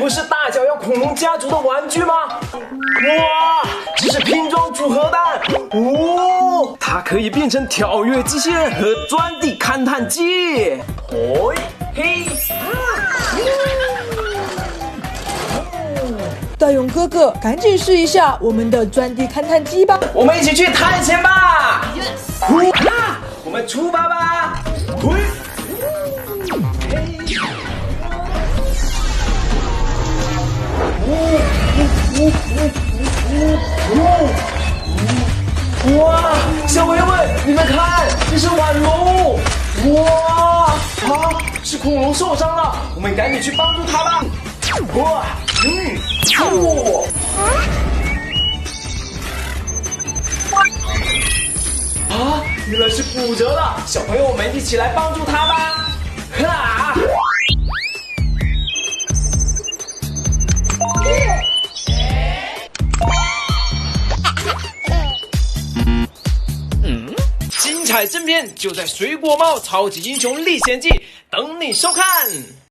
不是大脚丫恐龙家族的玩具吗？哇，这是拼装组合弹哦，它可以变成跳跃机器人和钻地勘探机。嘿嘿，大勇哥哥，赶紧试一下我们的钻地勘探机吧！我们一起去探险吧！我们出发吧！嘿。哇，小朋友们，你们看，这是腕龙！哇，是恐龙受伤了，我们赶紧去帮助它吧！哇，原来是骨折了，小朋友们一起来帮助它吧！精彩正片就在《水果猫超级英雄历险记》，等你收看。